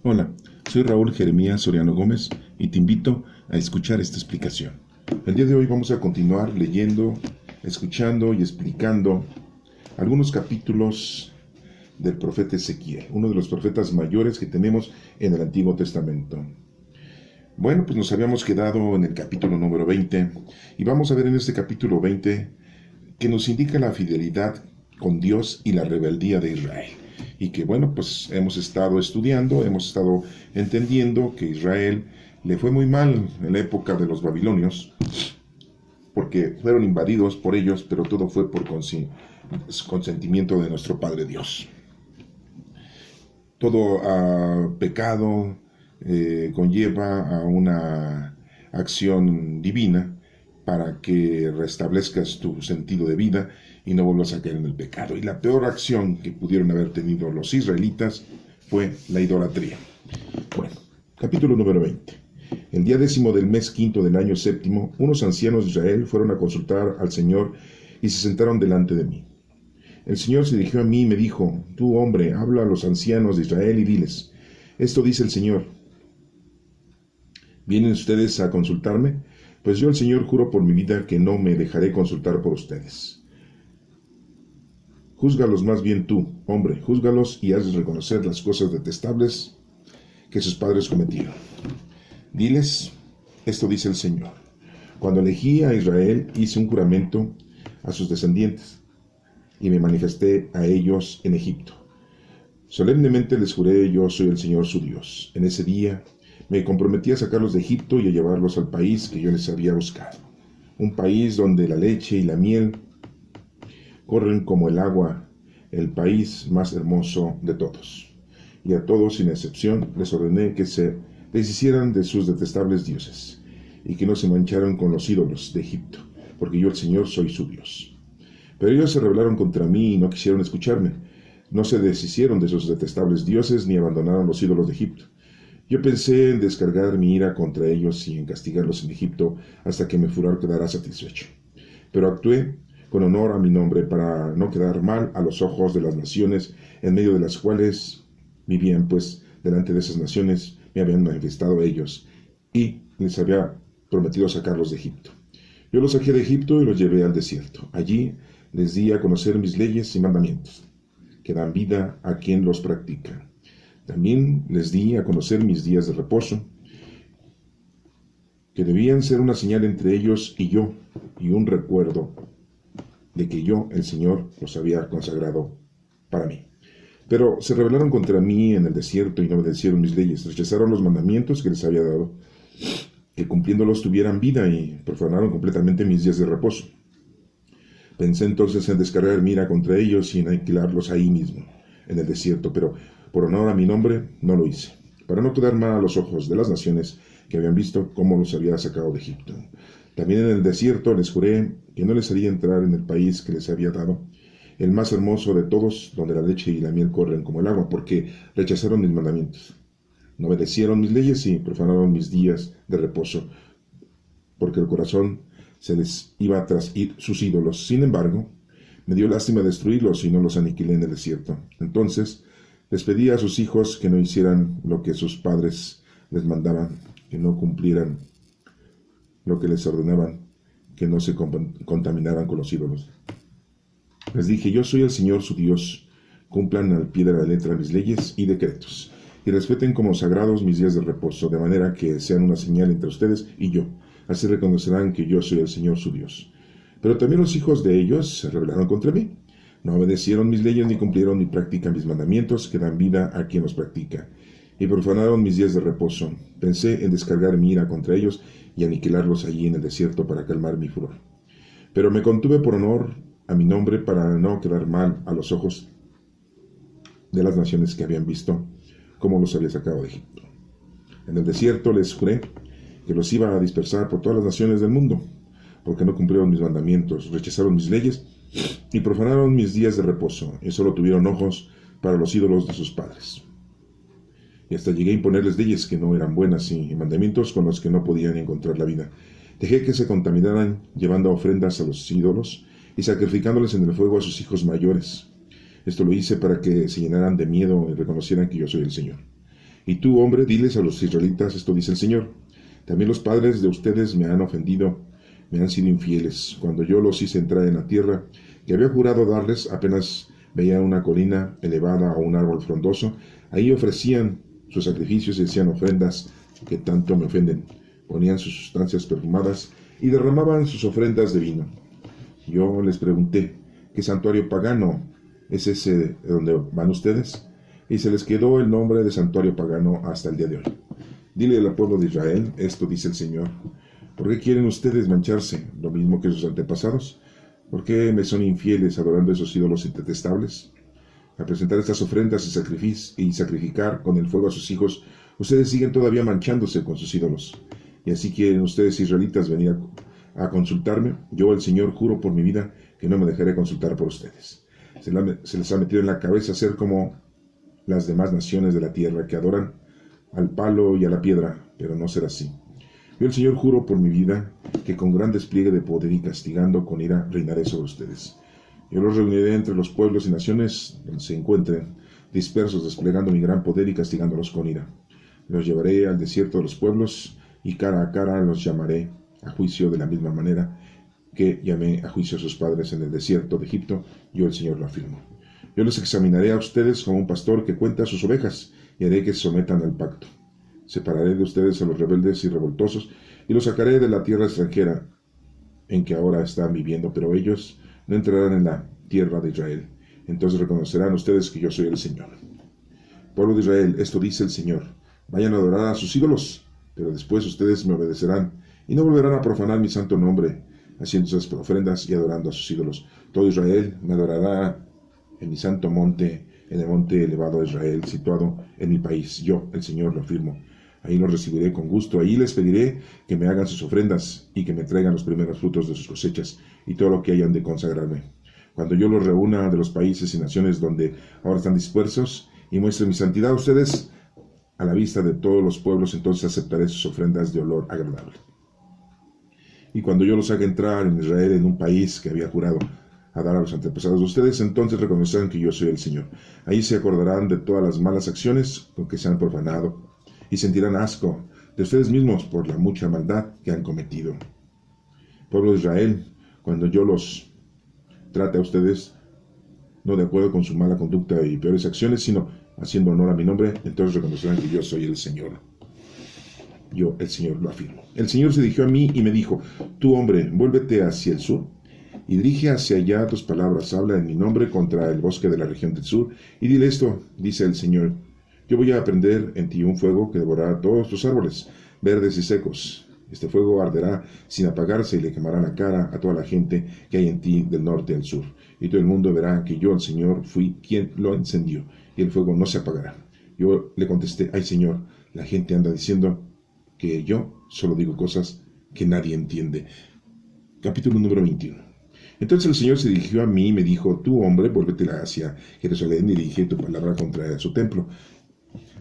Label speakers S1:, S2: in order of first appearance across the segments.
S1: Hola, soy Raúl Jeremías Soriano Gómez y te invito a escuchar esta explicación. El día de hoy vamos a continuar leyendo, escuchando y explicando algunos capítulos del profeta Ezequiel, uno de los profetas mayores que tenemos en el Antiguo Testamento. Bueno, pues nos habíamos quedado en el capítulo número 20 y vamos a ver en este capítulo 20 que nos indica la fidelidad con Dios y la rebeldía de Israel. Y que bueno, pues hemos estado estudiando, hemos estado entendiendo que Israel le fue muy mal en la época de los babilonios, porque fueron invadidos por ellos, pero todo fue por consentimiento de nuestro Padre Dios. Todo pecado conlleva a una acción divina para que restablezcas tu sentido de vida y no vuelvas a caer en el pecado. Y la peor acción que pudieron haber tenido los israelitas fue la idolatría. Bueno, capítulo número 20. El día 10º del mes quinto del año séptimo, unos ancianos de Israel fueron a consultar al Señor y se sentaron delante de mí. El Señor se dirigió a mí y me dijo: Tú, hombre, habla a los ancianos de Israel y diles: esto dice el Señor. ¿Vienen ustedes a consultarme? Pues yo, el Señor, juro por mi vida que no me dejaré consultar por ustedes. Júzgalos más bien tú, hombre, júzgalos y hazles reconocer las cosas detestables que sus padres cometieron. Diles: esto dice el Señor. Cuando elegí a Israel, hice un juramento a sus descendientes y me manifesté a ellos en Egipto. Solemnemente les juré: yo soy el Señor su Dios. En ese día me comprometí a sacarlos de Egipto y a llevarlos al país que yo les había buscado, un país donde la leche y la miel corren como el agua, el país más hermoso de todos. Y a todos, sin excepción, les ordené que se deshicieran de sus detestables dioses, y que no se mancharan con los ídolos de Egipto, porque yo, el Señor, soy su Dios. Pero ellos se rebelaron contra mí y no quisieron escucharme. No se deshicieron de sus detestables dioses ni abandonaron los ídolos de Egipto. Yo pensé en descargar mi ira contra ellos y en castigarlos en Egipto hasta que mi furor quedara satisfecho. Pero actué con honor a mi nombre para no quedar mal a los ojos de las naciones en medio de las cuales vivían, pues delante de esas naciones me habían manifestado ellos y les había prometido sacarlos de Egipto. Yo los saqué de Egipto y los llevé al desierto. Allí les di a conocer mis leyes y mandamientos, que dan vida a quien los practica. También les di a conocer mis días de reposo, que debían ser una señal entre ellos y yo, y un recuerdo de que yo, el Señor, los había consagrado para mí. Pero se rebelaron contra mí en el desierto y no obedecieron mis leyes, rechazaron los mandamientos que les había dado, que cumpliéndolos tuvieran vida, y profanaron completamente mis días de reposo. Pensé entonces en descargar mi ira contra ellos y en aniquilarlos ahí mismo, en el desierto, pero por honor a mi nombre no lo hice, para no quedar mal a los ojos de las naciones que habían visto cómo los había sacado de Egipto. También en el desierto les juré que no les haría entrar en el país que les había dado, el más hermoso de todos, donde la leche y la miel corren como el agua, porque rechazaron mis mandamientos. No obedecieron mis leyes y profanaron mis días de reposo, porque el corazón se les iba tras sus ídolos. Sin embargo, me dio lástima destruirlos y no los aniquilé en el desierto. Entonces les pedí a sus hijos que no hicieran lo que sus padres les mandaban, que no cumplieran lo que les ordenaban, que no se contaminaran con los ídolos. Les dije: yo soy el Señor su Dios, cumplan al pie de la letra mis leyes y decretos, y respeten como sagrados mis días de reposo, de manera que sean una señal entre ustedes y yo. Así reconocerán que yo soy el Señor su Dios. Pero también los hijos de ellos se rebelaron contra mí. No obedecieron mis leyes ni cumplieron ni practican mis mandamientos, que dan vida a quien los practica, y profanaron mis días de reposo. Pensé en descargar mi ira contra ellos y aniquilarlos allí en el desierto para calmar mi furor. Pero me contuve por honor a mi nombre para no quedar mal a los ojos de las naciones que habían visto cómo los había sacado de Egipto. En el desierto les juré que los iba a dispersar por todas las naciones del mundo, porque no cumplieron mis mandamientos, rechazaron mis leyes y profanaron mis días de reposo, y solo tuvieron ojos para los ídolos de sus padres. Y hasta llegué a imponerles leyes que no eran buenas y mandamientos con los que no podían encontrar la vida. Dejé que se contaminaran llevando ofrendas a los ídolos y sacrificándoles en el fuego a sus hijos mayores. Esto lo hice para que se llenaran de miedo y reconocieran que yo soy el Señor. Y tú, hombre, diles a los israelitas, esto dice el Señor. También los padres de ustedes me han ofendido, me han sido infieles. Cuando yo los hice entrar en la tierra que había jurado darles, apenas veían una colina elevada o un árbol frondoso, ahí ofrecían sus sacrificios y hacían ofrendas que tanto me ofenden. Ponían sus sustancias perfumadas y derramaban sus ofrendas de vino. Yo les pregunté, ¿qué santuario pagano es ese donde van ustedes? Y se les quedó el nombre de santuario pagano hasta el día de hoy. Dile al pueblo de Israel, esto dice el Señor. ¿Por qué quieren ustedes mancharse, lo mismo que sus antepasados? ¿Por qué me son infieles adorando esos ídolos detestables? Al presentar estas ofrendas y sacrificar con el fuego a sus hijos, ustedes siguen todavía manchándose con sus ídolos. Y así quieren ustedes, israelitas, venir a consultarme. Yo, el Señor, juro por mi vida que no me dejaré consultar por ustedes. Se les ha metido en la cabeza ser como las demás naciones de la tierra que adoran al palo y a la piedra, pero no será así. Yo, el Señor, juro por mi vida que con gran despliegue de poder y castigando con ira reinaré sobre ustedes. Yo los reuniré entre los pueblos y naciones donde se encuentren dispersos, desplegando mi gran poder y castigándolos con ira. Los llevaré al desierto de los pueblos y cara a cara los llamaré a juicio de la misma manera que llamé a juicio a sus padres en el desierto de Egipto. Yo, el Señor, lo afirmo. Yo los examinaré a ustedes como un pastor que cuenta sus ovejas y haré que se sometan al pacto. Separaré de ustedes a los rebeldes y revoltosos y los sacaré de la tierra extranjera en que ahora están viviendo, pero ellos no entrarán en la tierra de Israel. Entonces reconocerán ustedes que yo soy el Señor. Pueblo de Israel, esto dice el Señor. Vayan a adorar a sus ídolos, pero después ustedes me obedecerán y no volverán a profanar mi santo nombre, haciendo esas ofrendas y adorando a sus ídolos. Todo Israel me adorará en mi santo monte, en el monte elevado de Israel, situado en mi país. Yo, el Señor, lo afirmo. Ahí los recibiré con gusto. Ahí les pediré que me hagan sus ofrendas y que me traigan los primeros frutos de sus cosechas y todo lo que hayan de consagrarme. Cuando yo los reúna de los países y naciones donde ahora están dispersos y muestre mi santidad a ustedes, a la vista de todos los pueblos, entonces aceptaré sus ofrendas de olor agradable. Y cuando yo los haga entrar en Israel, en un país que había jurado a dar a los antepasados de ustedes, entonces reconocerán que yo soy el Señor. Ahí se acordarán de todas las malas acciones con que se han profanado y sentirán asco de ustedes mismos por la mucha maldad que han cometido. Pueblo de Israel, cuando yo los trate a ustedes no de acuerdo con su mala conducta y peores acciones, sino haciendo honor a mi nombre, entonces reconocerán que yo soy el Señor. Yo, el Señor, lo afirmo. El Señor se dirigió a mí y me dijo, tú, hombre, vuélvete hacia el sur y dirige hacia allá tus palabras. Habla en mi nombre contra el bosque de la región del sur y dile esto, dice el Señor. Yo voy a prender en ti un fuego que devorará todos tus árboles, verdes y secos. Este fuego arderá sin apagarse y le quemará la cara a toda la gente que hay en ti del norte al sur. Y todo el mundo verá que yo, el Señor, fui quien lo encendió, y el fuego no se apagará. Yo le contesté, ay Señor, la gente anda diciendo que yo solo digo cosas que nadie entiende. Capítulo número 21. Entonces el Señor se dirigió a mí y me dijo, tú, hombre, vuélvete hacia Jerusalén y dirige tu palabra contra su templo.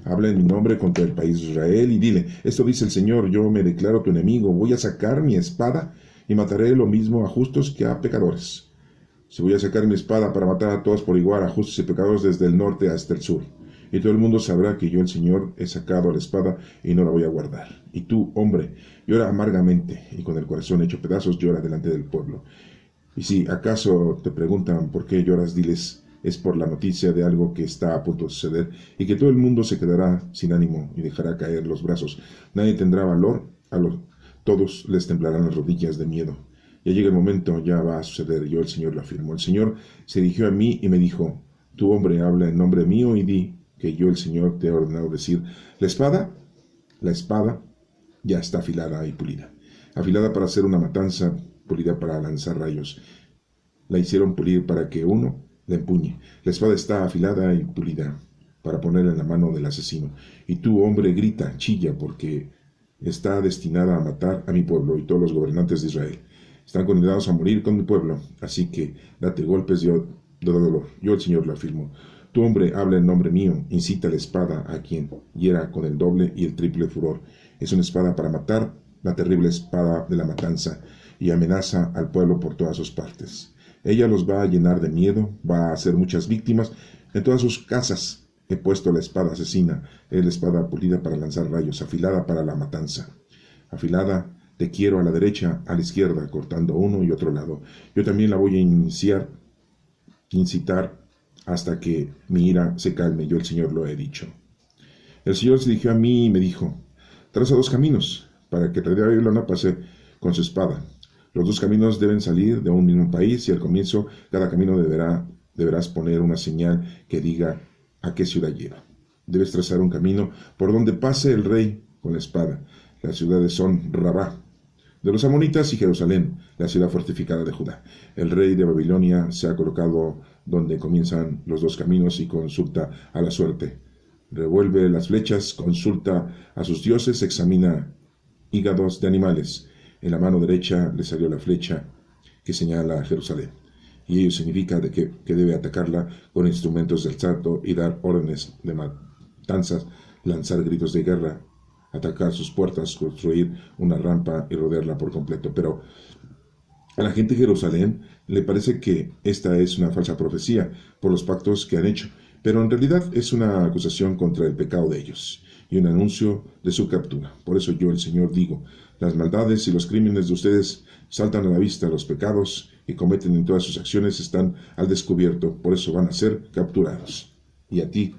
S1: Habla en mi nombre contra el país de Israel y dile, esto dice el Señor, yo me declaro tu enemigo, voy a sacar mi espada y mataré lo mismo a justos que a pecadores. Si voy a sacar mi espada para matar a todos por igual, a justos y pecadores desde el norte hasta el sur. Y todo el mundo sabrá que yo, el Señor, he sacado la espada y no la voy a guardar. Y tú, hombre, llora amargamente y con el corazón hecho pedazos llora delante del pueblo. Y si acaso te preguntan por qué lloras, diles, es por la noticia de algo que está a punto de suceder y que todo el mundo se quedará sin ánimo y dejará caer los brazos. Nadie tendrá valor, todos les temblarán las rodillas de miedo. Ya llega el momento, ya va a suceder, yo el Señor lo afirmo. El Señor se dirigió a mí y me dijo, tú, hombre, habla en nombre mío y di que yo el Señor te he ordenado decir, la espada ya está afilada y pulida, afilada para hacer una matanza, pulida para lanzar rayos. La hicieron pulir para que uno la empuñe. La espada está afilada y pulida para ponerla en la mano del asesino. Y tú, hombre, grita, chilla, porque está destinada a matar a mi pueblo y todos los gobernantes de Israel. Están condenados a morir con mi pueblo, así que date golpes de dolor. Yo el Señor lo afirmo. Tu hombre habla en nombre mío, incita la espada a quien hiera con el doble y el triple furor. Es una espada para matar, la terrible espada de la matanza, y amenaza al pueblo por todas sus partes. Ella los va a llenar de miedo, va a hacer muchas víctimas en todas sus casas, he puesto la espada asesina, es la espada pulida para lanzar rayos, afilada para la matanza. Afilada te quiero a la derecha, a la izquierda, cortando uno y otro lado. Yo también la voy a incitar hasta que mi ira se calme, yo el Señor lo he dicho. El Señor se dirigió a mí y me dijo, traza dos caminos, para que el rey de Babilonia pase con su espada. Los dos caminos deben salir de un mismo país y al comienzo cada camino deberás poner una señal que diga a qué ciudad lleva. Debes trazar un camino por donde pase el rey con la espada. Las ciudades son Rabá de los amonitas y Jerusalén, la ciudad fortificada de Judá. El rey de Babilonia se ha colocado donde comienzan los dos caminos y consulta a la suerte. Revuelve las flechas, consulta a sus dioses, examina hígados de animales. En la mano derecha le salió la flecha que señala a Jerusalén. Y ello significa que debe atacarla con instrumentos del salto y dar órdenes de matanzas, lanzar gritos de guerra, atacar sus puertas, construir una rampa y rodearla por completo. Pero a la gente de Jerusalén le parece que esta es una falsa profecía por los pactos que han hecho, pero en realidad es una acusación contra el pecado de ellos y un anuncio de su captura. Por eso yo, el Señor, digo, las maldades y los crímenes de ustedes saltan a la vista, los pecados que cometen en todas sus acciones están al descubierto, por eso van a ser capturados. Y a ti,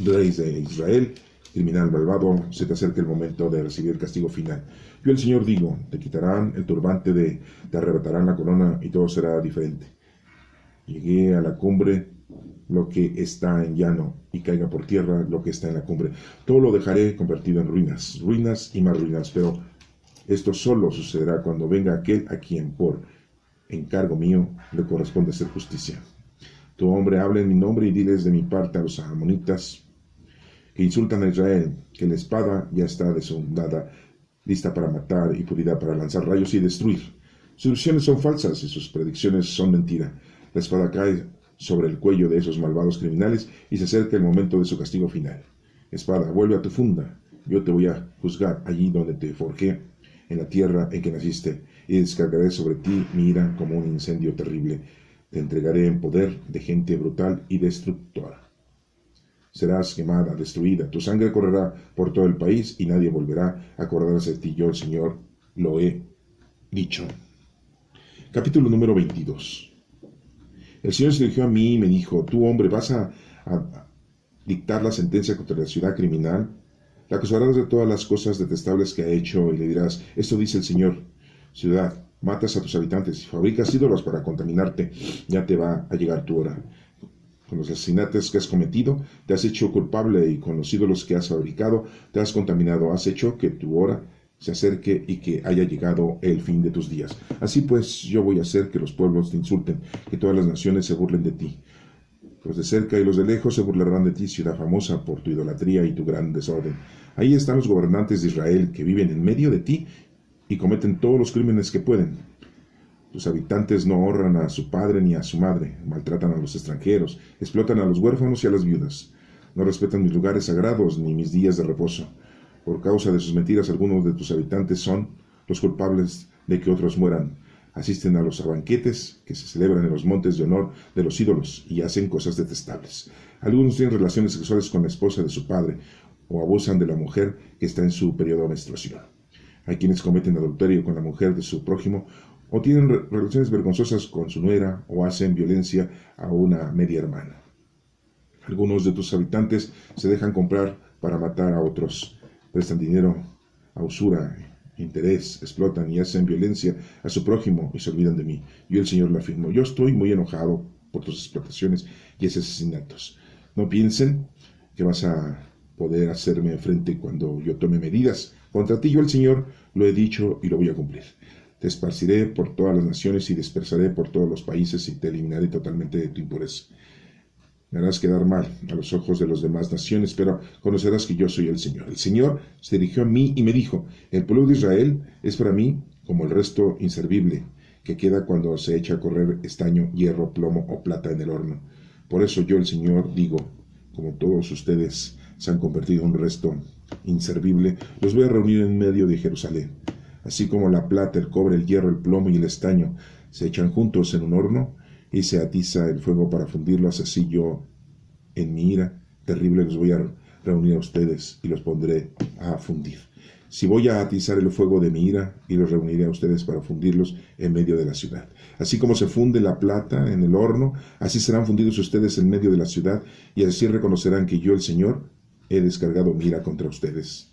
S1: rey de Israel, criminal malvado, se te acerca el momento de recibir el castigo final. Yo el Señor digo, te quitarán el turbante, te arrebatarán la corona y todo será diferente. Llegué a la cumbre, lo que está en llano, y caiga por tierra lo que está en la cumbre. Todo lo dejaré convertido en ruinas, ruinas y más ruinas, pero esto solo sucederá cuando venga aquel a quien por encargo mío le corresponde hacer justicia. Tu hombre habla en mi nombre y diles de mi parte a los amonitas que insultan a Israel, que la espada ya está desondada, lista para matar y pulida para lanzar rayos y destruir. Sus visiones son falsas y sus predicciones son mentira. La espada cae sobre el cuello de esos malvados criminales y se acerca el momento de su castigo final. Espada, vuelve a tu funda. Yo te voy a juzgar allí donde te forjé, en la tierra en que naciste, y descargaré sobre ti mi ira como un incendio terrible. Te entregaré en poder de gente brutal y destructora. Serás quemada, destruida, tu sangre correrá por todo el país y nadie volverá a acordarse de ti. Yo, el Señor, lo he dicho. Capítulo número 22. El Señor se dirigió a mí y me dijo, tú, hombre, vas a dictar la sentencia contra la ciudad criminal. La acusarás de todas las cosas detestables que ha hecho y le dirás, esto dice el Señor, ciudad, matas a tus habitantes y fabricas ídolos para contaminarte, ya te va a llegar tu hora. Con los asesinatos que has cometido, te has hecho culpable y con los ídolos que has fabricado, te has contaminado, has hecho que tu hora se acerque y que haya llegado el fin de tus días. Así pues, yo voy a hacer que los pueblos te insulten, que todas las naciones se burlen de ti. Los de cerca y los de lejos se burlarán de ti, ciudad famosa por tu idolatría y tu gran desorden. Ahí están los gobernantes de Israel que viven en medio de ti y cometen todos los crímenes que pueden. Tus habitantes no honran a su padre ni a su madre, maltratan a los extranjeros, explotan a los huérfanos y a las viudas. No respetan mis lugares sagrados ni mis días de reposo. Por causa de sus mentiras, algunos de tus habitantes son los culpables de que otros mueran. Asisten a los banquetes que se celebran en los montes de honor de los ídolos y hacen cosas detestables. Algunos tienen relaciones sexuales con la esposa de su padre o abusan de la mujer que está en su periodo de menstruación. Hay quienes cometen adulterio con la mujer de su prójimo o tienen relaciones vergonzosas con su nuera o hacen violencia a una media hermana. Algunos de tus habitantes se dejan comprar para matar a otros, prestan dinero a usura, interés, explotan y hacen violencia a su prójimo y se olvidan de mí. Yo el Señor lo afirmo. Yo estoy muy enojado por tus explotaciones y esos asesinatos. No piensen que vas a poder hacerme frente cuando yo tome medidas. Contra ti yo el Señor lo he dicho y lo voy a cumplir. Te esparciré por todas las naciones y dispersaré por todos los países y te eliminaré totalmente de tu impureza. Me harás quedar mal a los ojos de las demás naciones, pero conocerás que yo soy el Señor. El Señor se dirigió a mí y me dijo, el pueblo de Israel es para mí como el resto inservible que queda cuando se echa a correr estaño, hierro, plomo o plata en el horno. Por eso yo, el Señor, digo, como todos ustedes se han convertido en un resto inservible, los voy a reunir en medio de Jerusalén. Así como la plata, el cobre, el hierro, el plomo y el estaño se echan juntos en un horno y se atiza el fuego para fundirlos, así yo, en mi ira, terrible los voy a reunir a ustedes y los pondré a fundir. Si voy a atizar el fuego de mi ira y los reuniré a ustedes para fundirlos en medio de la ciudad. Así como se funde la plata en el horno, así serán fundidos ustedes en medio de la ciudad, y así reconocerán que yo, el Señor, he descargado mi ira contra ustedes.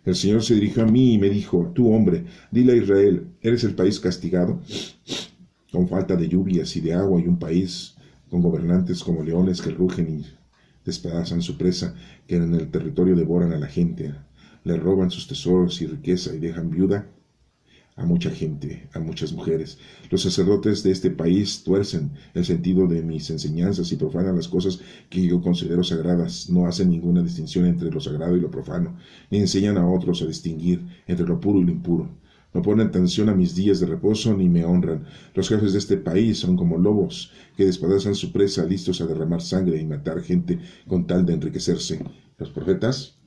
S1: El Señor se dirigió a mí y me dijo: tú, hombre, dile a Israel, ¿eres el país castigado, con falta de lluvias y de agua, y un país con gobernantes como leones que rugen y despedazan su presa, que en el territorio devoran a la gente, le roban sus tesoros y riqueza y dejan viuda a mucha gente, a muchas mujeres? Los sacerdotes de este país tuercen el sentido de mis enseñanzas y profanan las cosas que yo considero sagradas. No hacen ninguna distinción entre lo sagrado y lo profano, ni enseñan a otros a distinguir entre lo puro y lo impuro. No ponen atención a mis días de reposo ni me honran. Los jefes de este país son como lobos que despedazan su presa, listos a derramar sangre y matar gente con tal de enriquecerse. Los profetas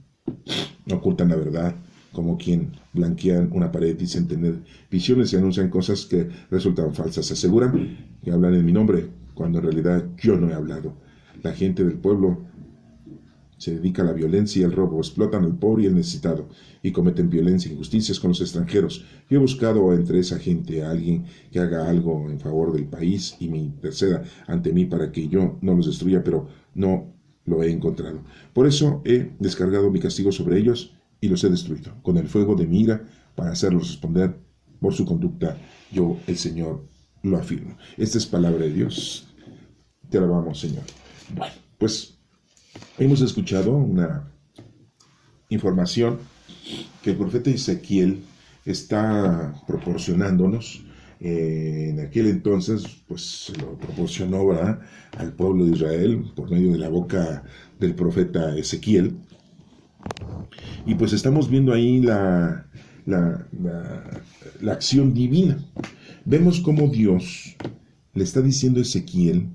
S1: no ocultan la verdad, como quien blanquean una pared, dicen tener visiones y anuncian cosas que resultan falsas. Se aseguran que hablan en mi nombre, cuando en realidad yo no he hablado. La gente del pueblo se dedica a la violencia y al robo, explotan al pobre y al necesitado, y cometen violencia e injusticias con los extranjeros. Yo he buscado entre esa gente a alguien que haga algo en favor del país y me interceda ante mí para que yo no los destruya, pero no lo he encontrado. Por eso he descargado mi castigo sobre ellos y los he destruido con el fuego de mi ira, para hacerlos responder por su conducta. Yo, el Señor, lo afirmo. Esta es palabra de Dios. Te alabamos, Señor. Bueno, pues hemos escuchado una información que el profeta Ezequiel está proporcionándonos. En aquel entonces, pues se lo proporcionó, ¿verdad?, al pueblo de Israel por medio de la boca del profeta Ezequiel. Y pues estamos viendo ahí la acción divina. Vemos cómo Dios le está diciendo a Ezequiel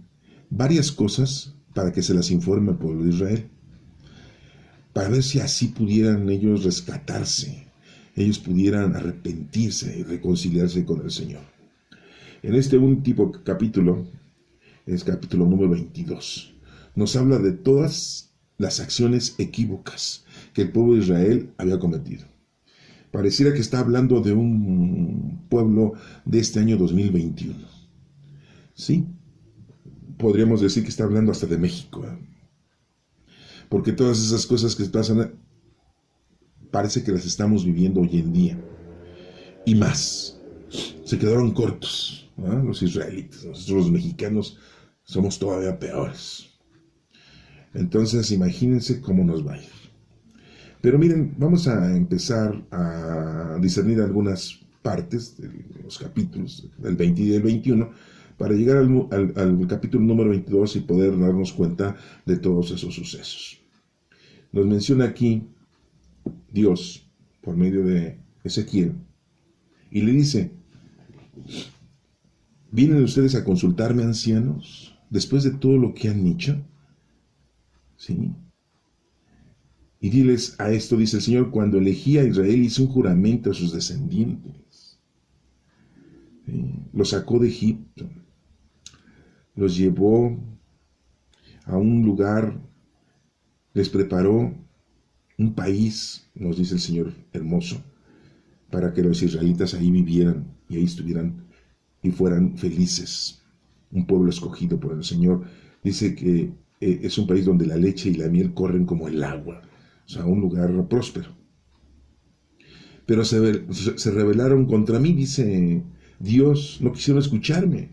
S1: varias cosas para que se las informe al pueblo de Israel, para ver si así pudieran ellos rescatarse, ellos pudieran arrepentirse y reconciliarse con el Señor. En este último capítulo, es capítulo número 22, nos habla de todas las acciones equívocas que el pueblo de Israel había cometido. Pareciera que está hablando de un pueblo de este año 2021. Sí, podríamos decir que está hablando hasta de México, porque todas esas cosas que pasan parece que las estamos viviendo hoy en día, y más. Se quedaron cortos, ¿no?, los israelitas. Nosotros los mexicanos somos todavía peores. Entonces imagínense cómo nos va a ir. Pero miren, vamos a empezar a discernir algunas partes de los capítulos del 20 y del 21 para llegar al capítulo número 22 y poder darnos cuenta de todos esos sucesos. Nos menciona aquí Dios por medio de Ezequiel y le dice: ¿vienen ustedes a consultarme, ancianos, después de todo lo que han hecho? ¿Sí? Y diles a esto, dice el Señor: cuando elegí a Israel hice un juramento a sus descendientes. ¿Sí? Los sacó de Egipto, los llevó a un lugar, les preparó un país, nos dice el Señor, hermoso, para que los israelitas ahí vivieran y ahí estuvieran y fueran felices. Un pueblo escogido por el Señor. Dice que es un país donde la leche y la miel corren como el agua. O sea, un lugar próspero. Pero se rebelaron contra mí, dice Dios, no quisieron escucharme.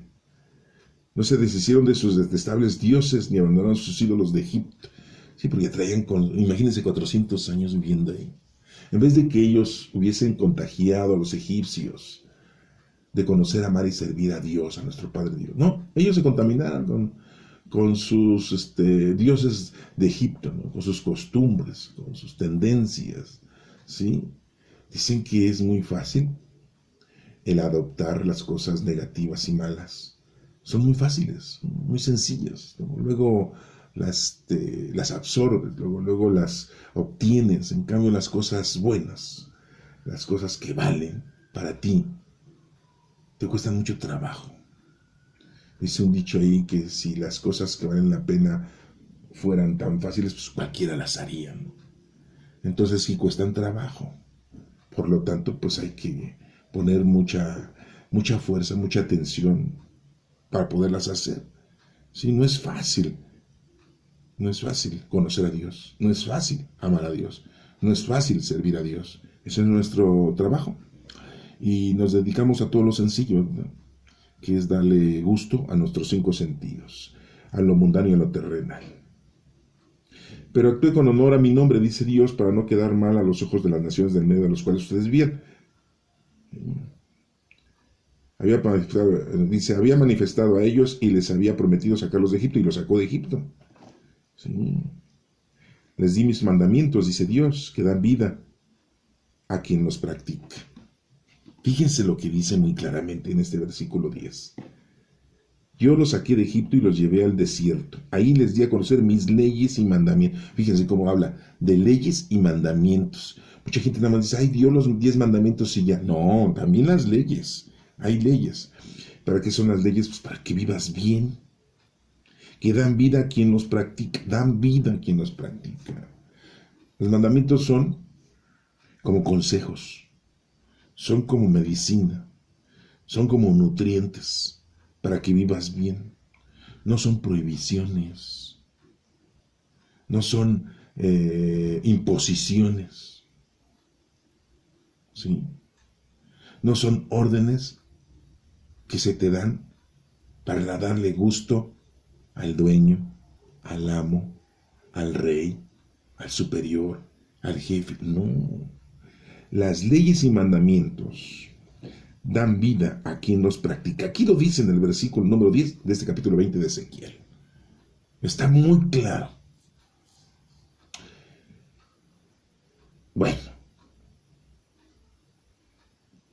S1: No se deshicieron de sus detestables dioses, ni abandonaron sus ídolos de Egipto. Sí, porque traían, imagínense, 400 años viviendo ahí. En vez de que ellos hubiesen contagiado a los egipcios de conocer, amar y servir a Dios, a nuestro Padre Dios. No, ellos se contaminaron con sus dioses de Egipto, ¿no?, con sus costumbres, con sus tendencias, ¿sí? Dicen que es muy fácil el adoptar las cosas negativas y malas. Son muy fáciles, muy sencillas. Luego las absorbes, luego las obtienes. En cambio, las cosas buenas, las cosas que valen para ti, te cuestan mucho trabajo. Dice un dicho ahí que si las cosas que valen la pena fueran tan fáciles, pues cualquiera las haría, ¿no? Entonces sí cuestan trabajo. Por lo tanto, pues hay que poner mucha fuerza, mucha atención para poderlas hacer. Sí, no es fácil. No es fácil conocer a Dios. No es fácil amar a Dios. No es fácil servir a Dios. Ese es nuestro trabajo. Y nos dedicamos a todo lo sencillo, ¿no? Que es darle gusto a nuestros 5 sentidos, a lo mundano y a lo terrenal. Pero actúe con honor a mi nombre, dice Dios, para no quedar mal a los ojos de las naciones del medio de los cuales ustedes viven. Había manifestado a ellos y les había prometido sacarlos de Egipto y los sacó de Egipto. Sí. Les di mis mandamientos, dice Dios, que dan vida a quien los practica. Fíjense lo que dice muy claramente en este versículo 10. Yo los saqué de Egipto y los llevé al desierto. Ahí les di a conocer mis leyes y mandamientos. Fíjense cómo habla de leyes y mandamientos. Mucha gente nada más dice, ay, dio los 10 mandamientos y ya. No, también las leyes. Hay leyes. ¿Para qué son las leyes? Pues para que vivas bien. Que dan vida a quien los practica. Dan vida a quien los practica. Los mandamientos son como consejos. Son como medicina. Son como nutrientes para que vivas bien. No son prohibiciones. No son imposiciones. ¿Sí? No son órdenes que se te dan para darle gusto al dueño, al amo, al rey, al superior, al jefe. No. Las leyes y mandamientos dan vida a quien los practica. Aquí lo dice en el versículo número 10 de este capítulo 20 de Ezequiel. Está muy claro. Bueno,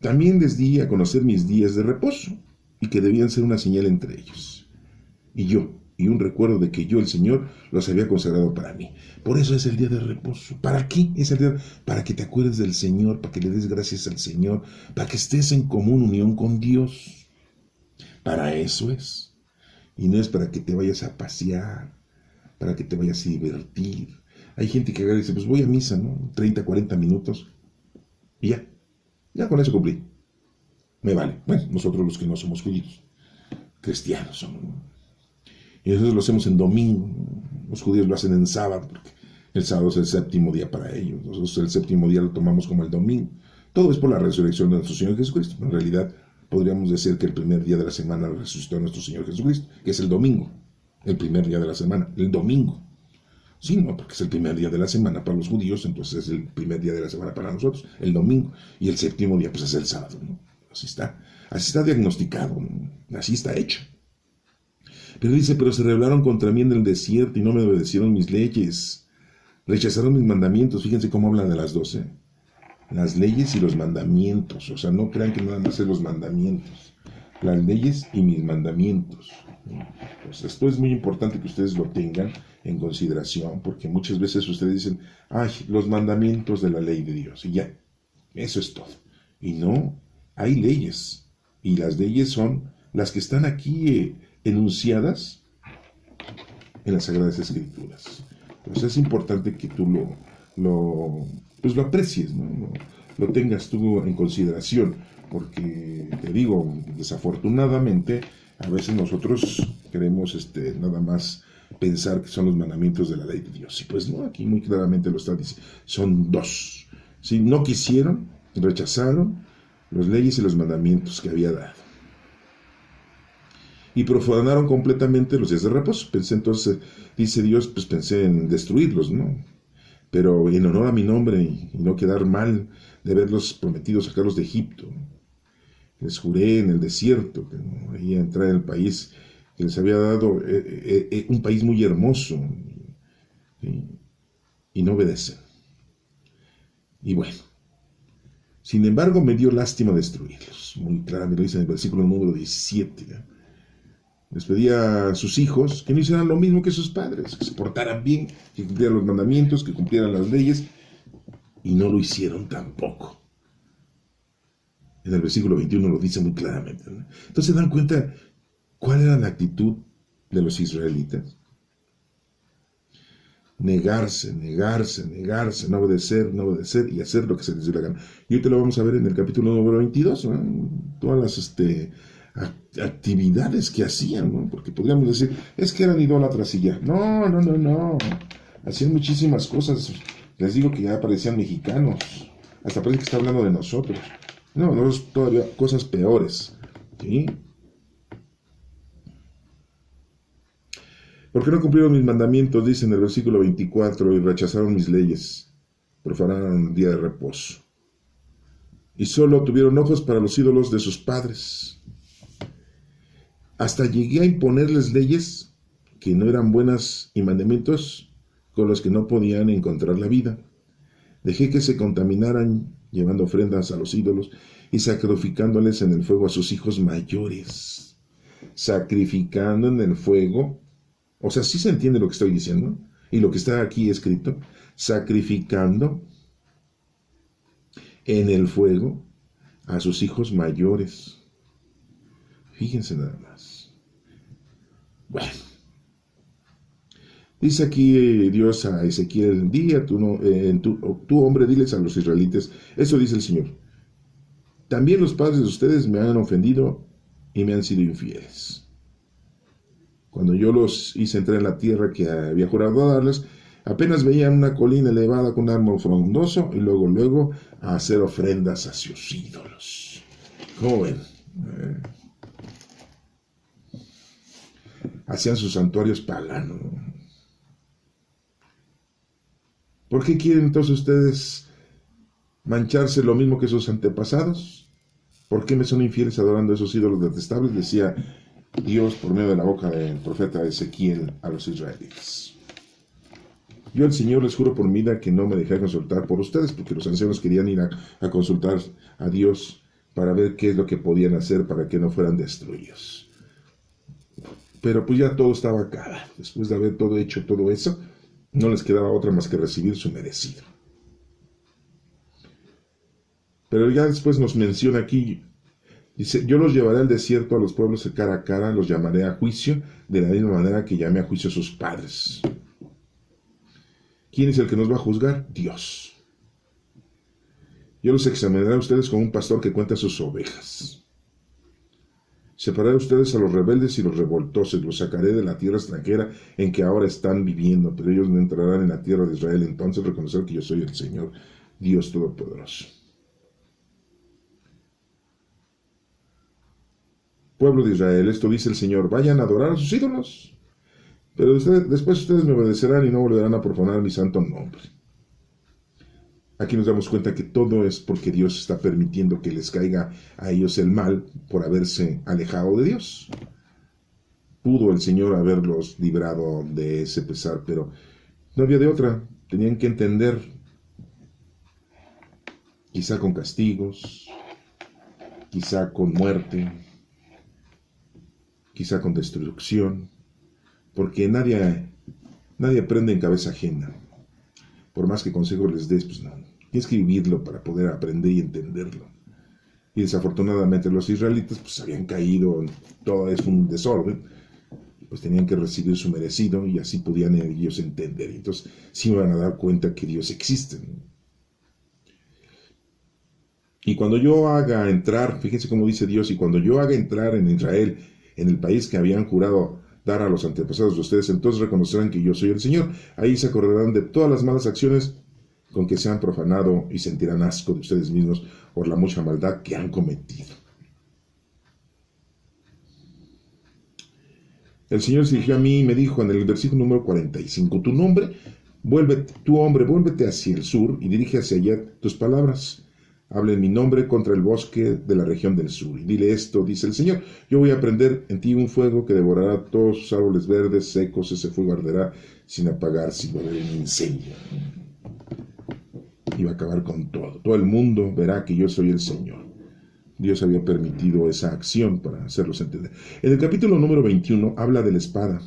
S1: también les di a conocer mis días de reposo y que debían ser una señal entre ellos. Y un recuerdo de que yo, el Señor, los había consagrado para mí. Por eso es el día de reposo. ¿Para qué es el día? Para que te acuerdes del Señor, para que le des gracias al Señor, para que estés en común unión con Dios. Para eso es. Y no es para que te vayas a pasear, para que te vayas a divertir. Hay gente que dice, pues voy a misa, ¿no? 30, 40 minutos. Y ya con eso cumplí. Me vale. Bueno, nosotros los que no somos judíos, cristianos somos, ¿no? Y nosotros lo hacemos en domingo. Los judíos lo hacen en sábado, porque el sábado es el séptimo día para ellos. Nosotros el séptimo día lo tomamos como el domingo. Todo es por la resurrección de nuestro Señor Jesucristo. En realidad, podríamos decir que el primer día de la semana resucitó a nuestro Señor Jesucristo, que es el domingo. El primer día de la semana, el domingo. Sí, no, porque es el primer día de la semana para los judíos, entonces es el primer día de la semana para nosotros, el domingo. Y el séptimo día, pues es el sábado, ¿no? Así está diagnosticado, ¿no? Así está hecho. Pero dice, pero se rebelaron contra mí en el desierto y no me obedecieron mis leyes. Rechazaron mis mandamientos. Fíjense cómo hablan de las 12. Las leyes y los mandamientos. O sea, no crean que nada más es los mandamientos. Las leyes y mis mandamientos. Pues esto es muy importante que ustedes lo tengan en consideración, porque muchas veces ustedes dicen, ay, los mandamientos de la ley de Dios. Y ya, eso es todo. Y no, hay leyes. Y las leyes son las que están aquí enunciadas en las Sagradas Escrituras. Entonces es importante que tú lo aprecies, ¿no? Lo tengas tú en consideración, porque te digo, desafortunadamente, a veces nosotros queremos nada más pensar que son los mandamientos de la ley de Dios. Y pues no, aquí muy claramente lo está diciendo. Son 2. Si no quisieron, rechazaron las leyes y los mandamientos que había dado. Y profanaron completamente los días de reposo. Pensé entonces, dice Dios, pues pensé en destruirlos, ¿no? Pero en honor a mi nombre y no quedar mal de haberlos prometido sacarlos de Egipto. Les juré en el desierto, que no iba a entrar en el país que les había dado, un país muy hermoso, ¿sí? Y no obedecen. Y bueno, sin embargo me dio lástima destruirlos. Muy claramente lo dice en el versículo número 17, ¿no? Les pedía a sus hijos que no hicieran lo mismo que sus padres, que se portaran bien, que cumplieran los mandamientos, que cumplieran las leyes, y no lo hicieron tampoco. En el versículo 21 lo dice muy claramente, ¿no? Entonces se dan cuenta cuál era la actitud de los israelitas. negarse, no obedecer y hacer lo que se les dé la gana. Y hoy te lo vamos a ver en el capítulo número 22, ¿no? Todas las actividades que hacían, ¿no? Porque podríamos decir, es que eran idólatras y ya. No. Hacían muchísimas cosas. Les digo que ya parecían mexicanos. Hasta parece que está hablando de nosotros. No, todavía cosas peores. ¿Sí? ¿Por qué no cumplieron mis mandamientos? Dice en el versículo 24, y rechazaron mis leyes, profanaron el día de reposo. Y solo tuvieron ojos para los ídolos de sus padres. Hasta llegué a imponerles leyes que no eran buenas y mandamientos con los que no podían encontrar la vida. Dejé que se contaminaran llevando ofrendas a los ídolos y sacrificándoles en el fuego a sus hijos mayores. Sacrificando en el fuego. O sea, sí se entiende lo que estoy diciendo y lo que está aquí escrito. Sacrificando en el fuego a sus hijos mayores. Fíjense nada más. Bueno. Dice aquí Dios a Ezequiel, di a tu hombre, diles a los israelitas, eso dice el Señor. También los padres de ustedes me han ofendido y me han sido infieles. Cuando yo los hice entrar en la tierra que había jurado darles, apenas veían una colina elevada con un árbol frondoso y luego a hacer ofrendas a sus ídolos. ¿Cómo ven? Hacían sus santuarios paganos. ¿Por qué quieren entonces ustedes mancharse lo mismo que sus antepasados? ¿Por qué me son infieles adorando a esos ídolos detestables? Decía Dios por medio de la boca del profeta Ezequiel a los israelitas. Yo el Señor les juro por mi vida que no me dejé consultar por ustedes, porque los ancianos querían ir a consultar a Dios para ver qué es lo que podían hacer para que no fueran destruidos. Pero pues ya todo estaba acá. Después de haber hecho todo eso, no les quedaba otra más que recibir su merecido. Pero ya después nos menciona aquí, dice, yo los llevaré al desierto a los pueblos de cara a cara, los llamaré a juicio, de la misma manera que llamé a juicio a sus padres. ¿Quién es el que nos va a juzgar? Dios. Yo los examinaré a ustedes como un pastor que cuenta sus ovejas. Separaré a ustedes a los rebeldes y los revoltosos, los sacaré de la tierra extranjera en que ahora están viviendo, pero ellos no entrarán en la tierra de Israel. Entonces reconocer que yo soy el Señor, Dios Todopoderoso. Pueblo de Israel, esto dice el Señor, vayan a adorar a sus ídolos, pero después ustedes me obedecerán y no volverán a profanar mi santo nombre. Aquí nos damos cuenta que todo es porque Dios está permitiendo que les caiga a ellos el mal por haberse alejado de Dios. Pudo el Señor haberlos librado de ese pesar, pero no había de otra. Tenían que entender, quizá con castigos, quizá con muerte, quizá con destrucción, porque nadie aprende en cabeza ajena. Por más que consejos les des, pues no. Tienes que vivirlo para poder aprender y entenderlo. Y desafortunadamente los israelitas pues habían caído, todo es un desorden, pues tenían que recibir su merecido y así podían ellos entender. Entonces sí me van a dar cuenta que Dios existe. Y cuando yo haga entrar, fíjense cómo dice Dios, y cuando yo haga entrar en Israel, en el país que habían jurado dar a los antepasados de ustedes, entonces reconocerán que yo soy el Señor. Ahí se acordarán de todas las malas acciones con que se han profanado y sentirán asco de ustedes mismos por la mucha maldad que han cometido. El Señor se dirigió a mí y me dijo en el versículo número 45, tu hombre, vuélvete hacia el sur y dirige hacia allá tus palabras. Habla en mi nombre contra el bosque de la región del sur. Y dile esto, dice el Señor, yo voy a prender en ti un fuego que devorará todos sus árboles verdes, secos, ese fuego arderá sin apagarse y va a haber un incendio. Y va a acabar con todo. Todo el mundo verá que yo soy el Señor. Dios había permitido esa acción para hacerlos entender. En el capítulo número 21 habla de la espada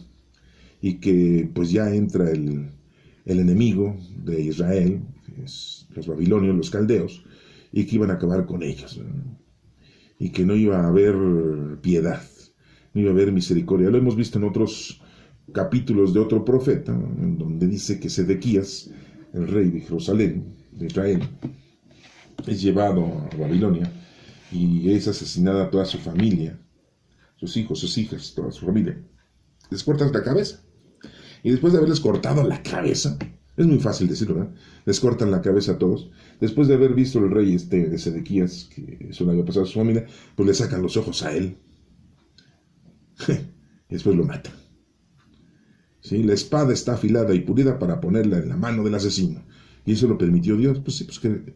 S1: y que pues ya entra el enemigo de Israel, que es los babilonios, los caldeos, y que iban a acabar con ellos, ¿no? Y que no iba a haber piedad, no iba a haber misericordia. Lo hemos visto en otros capítulos de otro profeta, en donde dice que Sedequías, el rey de Jerusalén, de Israel, es llevado a Babilonia y es asesinada toda su familia, sus hijos, sus hijas, toda su familia. Les cortan la cabeza. Y después de haberles cortado la cabeza, es muy fácil decirlo, ¿verdad? Les cortan la cabeza a todos. Después de haber visto el rey de Sedequías, que eso le había pasado a su familia, pues le sacan los ojos a él. Y después lo matan. ¿Sí? La espada está afilada y pulida para ponerla en la mano del asesino. Y eso lo permitió Dios. Pues sí, pues que...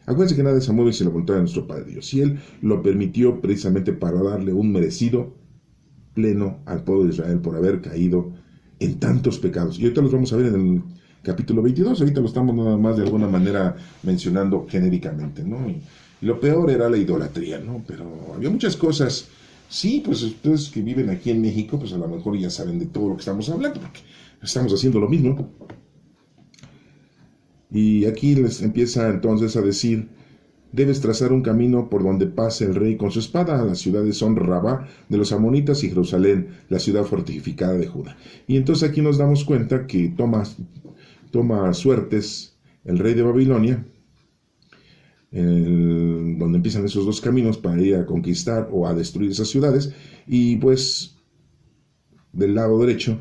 S1: Acuérdense que nada se mueve sin la voluntad de nuestro Padre Dios. Y Él lo permitió precisamente para darle un merecido pleno al pueblo de Israel por haber caído en tantos pecados. Y ahorita los vamos a ver en el capítulo 22. Ahorita lo estamos nada más de alguna manera mencionando genéricamente, ¿no? Y lo peor era la idolatría, ¿no? Pero había muchas cosas. Sí, pues ustedes que viven aquí en México, pues a lo mejor ya saben de todo lo que estamos hablando, porque estamos haciendo lo mismo. Y aquí les empieza entonces a decir: debes trazar un camino por donde pase el rey con su espada. Las ciudades son Rabá de los amonitas y Jerusalén, la ciudad fortificada de Judá. Y entonces aquí nos damos cuenta que toma suertes el rey de Babilonia, donde empiezan esos dos caminos para ir a conquistar o a destruir esas ciudades. Y pues del lado derecho,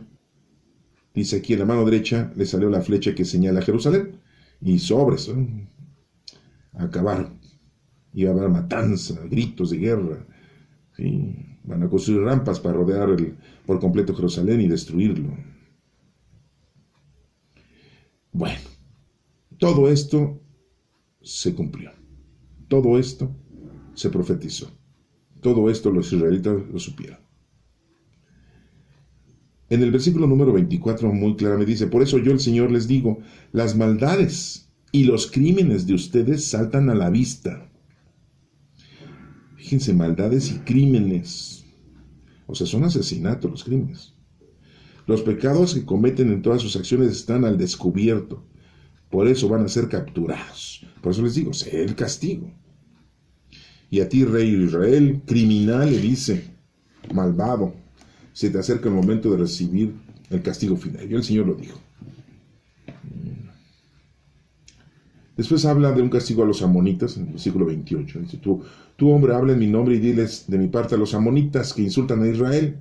S1: dice aquí en la mano derecha, le salió la flecha que señala a Jerusalén. Y sobres, ¿eh? A acabar. Y va a haber matanza, gritos de guerra. ¿Sí? Van a construir rampas para rodear por completo Jerusalén y destruirlo. Bueno, todo esto se cumplió. Todo esto se profetizó. Todo esto los israelitas lo supieron. En el versículo número 24 muy claramente dice: por eso yo, el Señor, les digo, las maldades y los crímenes de ustedes saltan a la vista. Fíjense, maldades y crímenes. O sea, son asesinatos los crímenes. Los pecados que cometen en todas sus acciones están al descubierto. Por eso van a ser capturados. Por eso les digo, sé el castigo. Y a ti, rey de Israel, criminal, le dice, malvado, se te acerca el momento de recibir el castigo final. Y el Señor lo dijo. Después habla de un castigo a los amonitas, en el versículo 28. Dice: tú hombre, habla en mi nombre y diles de mi parte a los amonitas que insultan a Israel,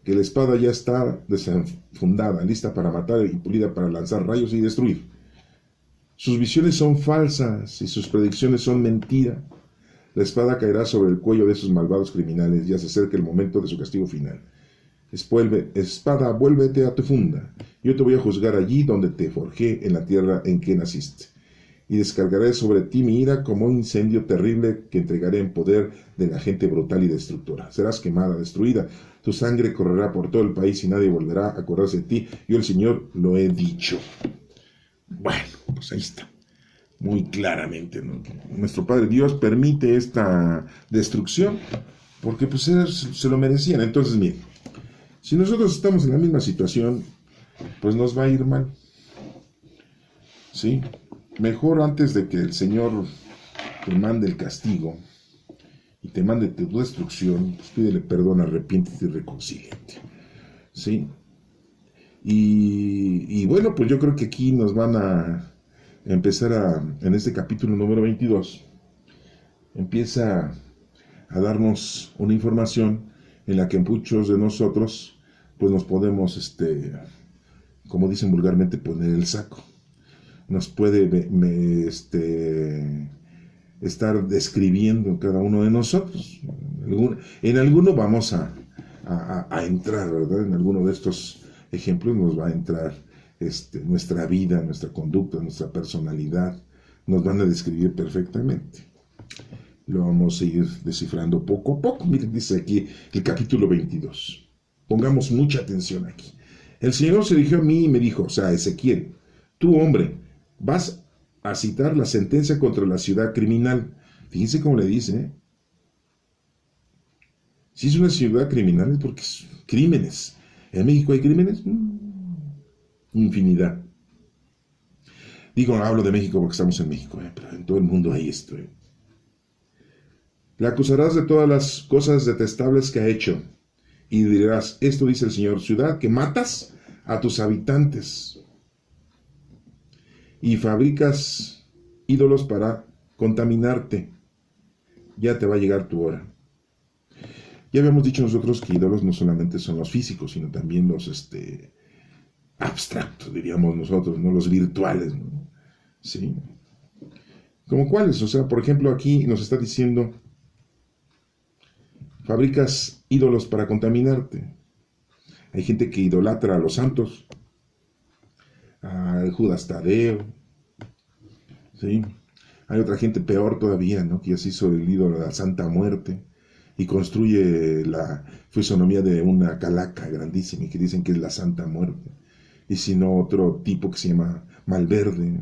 S1: que la espada ya está desenfundada, lista para matar y pulida para lanzar rayos y destruir. Sus visiones son falsas y sus predicciones son mentira. La espada caerá sobre el cuello de esos malvados criminales, ya se acerca el momento de su castigo final. Espada, vuélvete a tu funda. Yo te voy a juzgar allí donde te forjé, en la tierra en que naciste. Y descargaré sobre ti mi ira como un incendio terrible que entregaré en poder de la gente brutal y destructora. Serás quemada, destruida. Tu sangre correrá por todo el país y nadie volverá a acordarse de ti. Yo, el Señor, lo he dicho. Bueno, pues ahí está. Muy claramente, ¿no? Nuestro Padre Dios permite esta destrucción porque pues se lo merecían. Entonces, miren, si nosotros estamos en la misma situación, pues nos va a ir mal. ¿Sí? Mejor antes de que el Señor te mande el castigo y te mande tu destrucción, pues pídele perdón, arrepiéntete y reconcíliate. ¿Sí? Y bueno, pues yo creo que aquí nos van a empezar en este capítulo número 22, empieza a darnos una información en la que muchos de nosotros pues nos podemos, como dicen vulgarmente, poner el saco. Nos puede estar describiendo cada uno de nosotros. En alguno vamos a entrar, ¿verdad? En alguno de estos ejemplos nos va a entrar nuestra vida, nuestra conducta, nuestra personalidad, nos van a describir perfectamente. Lo vamos a ir descifrando poco a poco. Miren, dice aquí el capítulo 22. Pongamos mucha atención aquí. El Señor se dirigió a mí y me dijo, o sea, Ezequiel, tú, hombre, vas a citar la sentencia contra la ciudad criminal. Fíjense cómo le dice, ¿eh? Si es una ciudad criminal es porque es crímenes. ¿En México hay crímenes? Infinidad. Digo, no hablo de México porque estamos en México, pero en todo el mundo hay esto. La acusarás de todas las cosas detestables que ha hecho Y dirás, esto dice el Señor, ciudad que matas a tus habitantes y fabricas ídolos para contaminarte. Ya te va a llegar tu hora. Ya habíamos dicho nosotros que ídolos no solamente son los físicos, sino también los abstractos, diríamos nosotros, ¿no? Los virtuales, ¿no? ¿Sí? ¿Como cuáles? O sea, por ejemplo, aquí nos está diciendo, fabricas ídolos para contaminarte. Hay gente que idolatra a los santos, a Judas Tadeo, ¿sí? Hay otra gente peor todavía, ¿no? Que ya se hizo el ídolo de la Santa Muerte y construye la fisonomía de una calaca grandísima y que dicen que es la Santa Muerte. Y si no, otro tipo que se llama Malverde.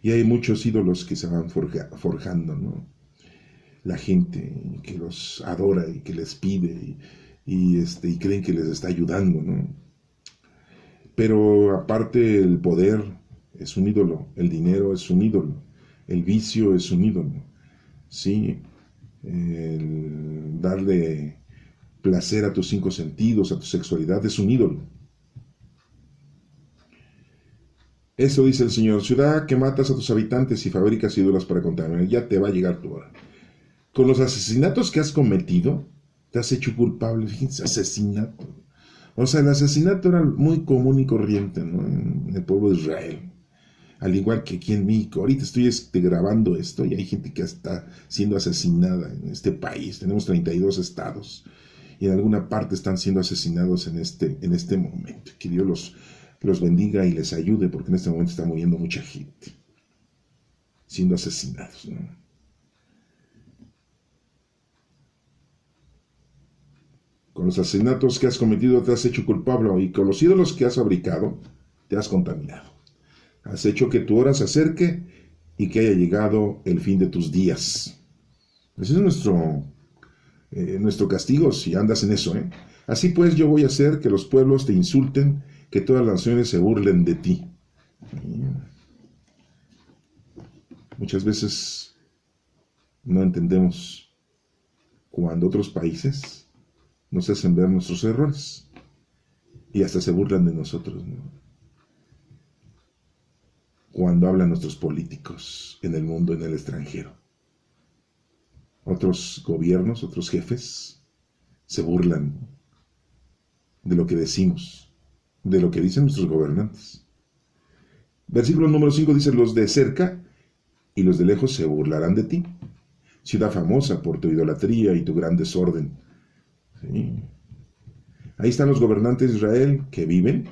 S1: Y hay muchos ídolos que se van forjando, ¿no? La gente que los adora y que les pide y creen que les está ayudando, ¿no? Pero aparte el poder es un ídolo, el dinero es un ídolo, el vicio es un ídolo, ¿sí? El darle placer a tus 5 sentidos, a tu sexualidad, es un ídolo. Eso dice el Señor, ciudad que matas a tus habitantes y fabricas ídolos para contaminar, ya te va a llegar tu hora. Con los asesinatos que has cometido, te has hecho culpable. Fíjense, asesinato. O sea, el asesinato era muy común y corriente, ¿no? En el pueblo de Israel. Al igual que aquí en México. Ahorita estoy grabando esto y hay gente que está siendo asesinada en este país. Tenemos 32 estados y en alguna parte están siendo asesinados en este momento. Que Dios los bendiga y les ayude, porque en este momento está muriendo mucha gente siendo asesinados, ¿no? Con los asesinatos que has cometido te has hecho culpable y con los ídolos que has fabricado te has contaminado. Has hecho que tu hora se acerque y que haya llegado el fin de tus días. Ese es nuestro castigo si andas en eso, ¿eh? Así pues yo voy a hacer que los pueblos te insulten, que todas las naciones se burlen de ti. Muchas veces no entendemos cuando otros países nos hacen ver nuestros errores y hasta se burlan de nosotros, ¿no? Cuando hablan nuestros políticos en el mundo, en el extranjero, otros gobiernos, otros jefes se burlan de lo que decimos, de lo que dicen nuestros gobernantes. Versículo número 5 dice, los de cerca y los de lejos se burlarán de ti, ciudad famosa por tu idolatría y tu gran desorden. Sí. Ahí están los gobernantes de Israel que viven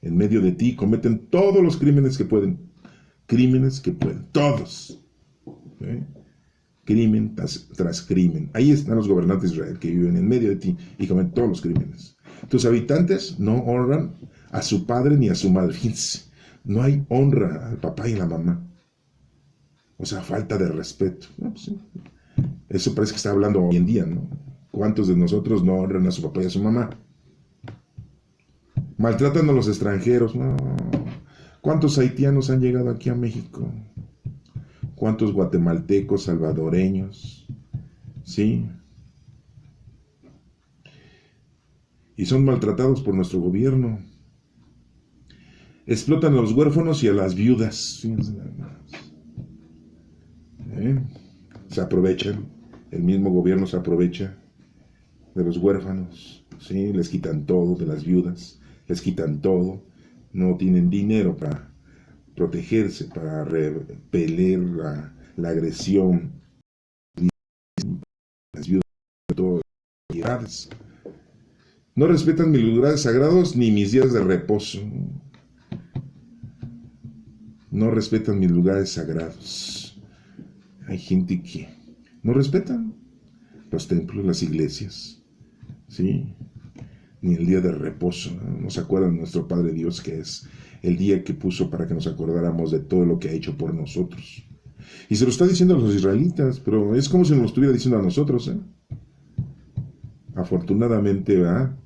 S1: en medio de ti, cometen todos los crímenes que pueden, todos. ¿Sí? Crimen tras crimen. Ahí están los gobernantes de Israel que viven en medio de ti y cometen todos los crímenes. Tus habitantes no honran a su padre ni a su madre. Fíjense, no hay honra al papá y a la mamá. O sea, falta de respeto. No, pues sí. Eso parece que está hablando hoy en día, ¿no? ¿Cuántos de nosotros no honran a su papá y a su mamá? Maltratan a los extranjeros, ¿no? ¿Cuántos haitianos han llegado aquí a México? ¿Cuántos guatemaltecos, salvadoreños? ¿Sí? Y son maltratados por nuestro gobierno. Explotan a los huérfanos y a las viudas. Se aprovechan. El mismo gobierno se aprovecha de los huérfanos, ¿sí? Les quitan todo, de las viudas, les quitan todo, no tienen dinero para protegerse, para repeler la agresión, las viudas, todas las edades. No respetan mis lugares sagrados ni mis días de reposo. No respetan mis lugares sagrados. Hay gente que no respetan los templos, las iglesias, ¿sí? Ni el día de reposo, ¿no? No se acuerdan de nuestro Padre Dios, que es el día que puso para que nos acordáramos de todo lo que ha hecho por nosotros. Y se lo está diciendo a los israelitas, pero es como si nos lo estuviera diciendo a nosotros, ¿eh? Afortunadamente, ¿verdad?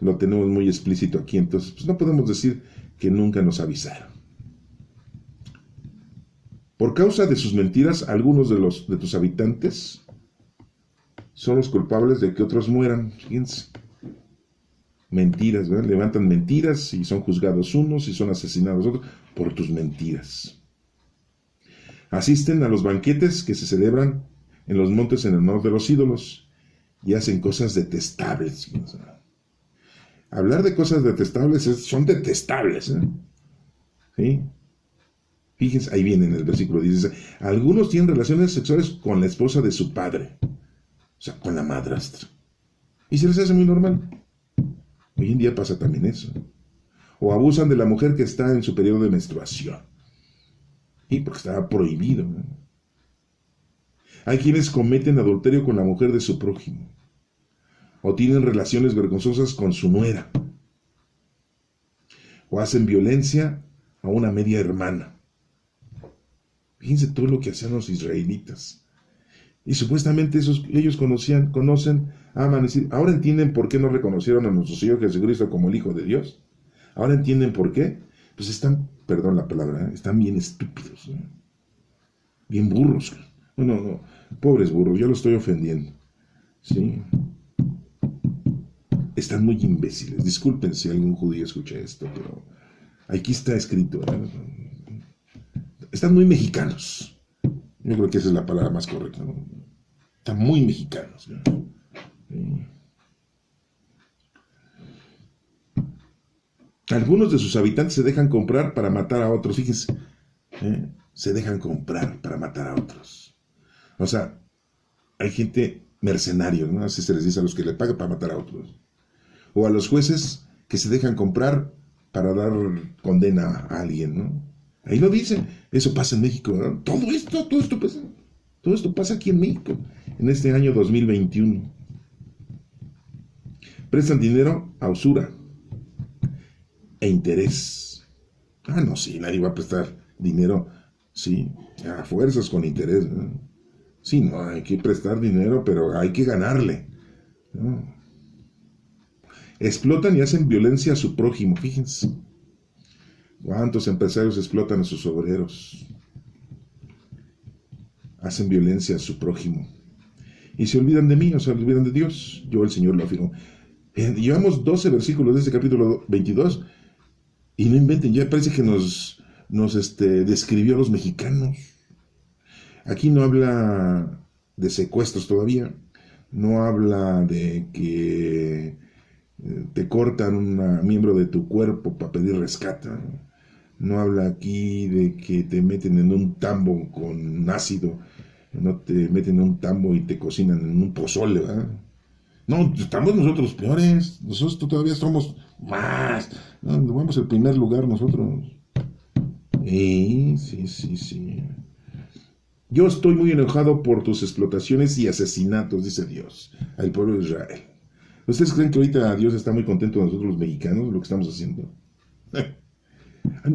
S1: Lo tenemos muy explícito aquí, entonces pues no podemos decir que nunca nos avisaron. Por causa de sus mentiras, algunos de tus habitantes son los culpables de que otros mueran. Fíjense. Mentiras, ¿verdad? Levantan mentiras y son juzgados unos y son asesinados otros por tus mentiras. Asisten a los banquetes que se celebran en los montes en honor de los ídolos y hacen cosas detestables. Hablar de cosas detestables son detestables. ¿Sí? Fíjense, ahí viene en el versículo 16. Algunos tienen relaciones sexuales con la esposa de su padre, o sea, con la madrastra. Y se les hace muy normal. Hoy en día pasa también eso. O abusan de la mujer que está en su periodo de menstruación. Y porque estaba prohibido. Hay quienes cometen adulterio con la mujer de su prójimo. O tienen relaciones vergonzosas con su nuera. O hacen violencia a una media hermana. Fíjense todo lo que hacían los israelitas. Y supuestamente ellos conocen, aman. Ahora entienden por qué no reconocieron a nuestro Señor Jesucristo como el Hijo de Dios. Ahora entienden por qué. Pues están, perdón la palabra, están bien estúpidos. Bien burros. No, pobres burros, yo los estoy ofendiendo. ¿Sí? Están muy imbéciles. Disculpen si algún judío escucha esto, pero aquí está escrito. Están muy mexicanos. Yo creo que esa es la palabra más correcta. Están muy mexicanos. ¿Sí? Algunos de sus habitantes se dejan comprar para matar a otros. Fíjense, se dejan comprar para matar a otros. O sea, hay gente mercenaria, ¿no? Así se les dice a los que le pagan para matar a otros. O a los jueces que se dejan comprar para dar condena a alguien, ¿no? Ahí lo dice. Eso pasa en México, ¿no? Todo esto pasa aquí en México, en este año 2021. Prestan dinero a usura e interés. No, sí, nadie va a prestar dinero, sí, a fuerzas con interés, ¿no? Sí, no, hay que prestar dinero, pero hay que ganarle, ¿no? Explotan y hacen violencia a su prójimo, fíjense. ¿Cuántos empresarios explotan a sus obreros? Hacen violencia a su prójimo. Y se olvidan de mí, o sea, se olvidan de Dios. Yo, el Señor, lo afirmo. Llevamos 12 versículos de este capítulo 22 y no inventen, ya parece que nos describió a los mexicanos. Aquí no habla de secuestros todavía, no habla de que te cortan un miembro de tu cuerpo para pedir rescate. No habla aquí de que te meten en un tambo con ácido, no te meten en un tambo y te cocinan en un pozole, ¿verdad? No, estamos nosotros peores, nosotros todavía somos más, no, vamos al primer lugar nosotros. Sí. Yo estoy muy enojado por tus explotaciones y asesinatos, dice Dios, al pueblo de Israel. ¿Ustedes creen que ahorita Dios está muy contento de nosotros los mexicanos, lo que estamos haciendo?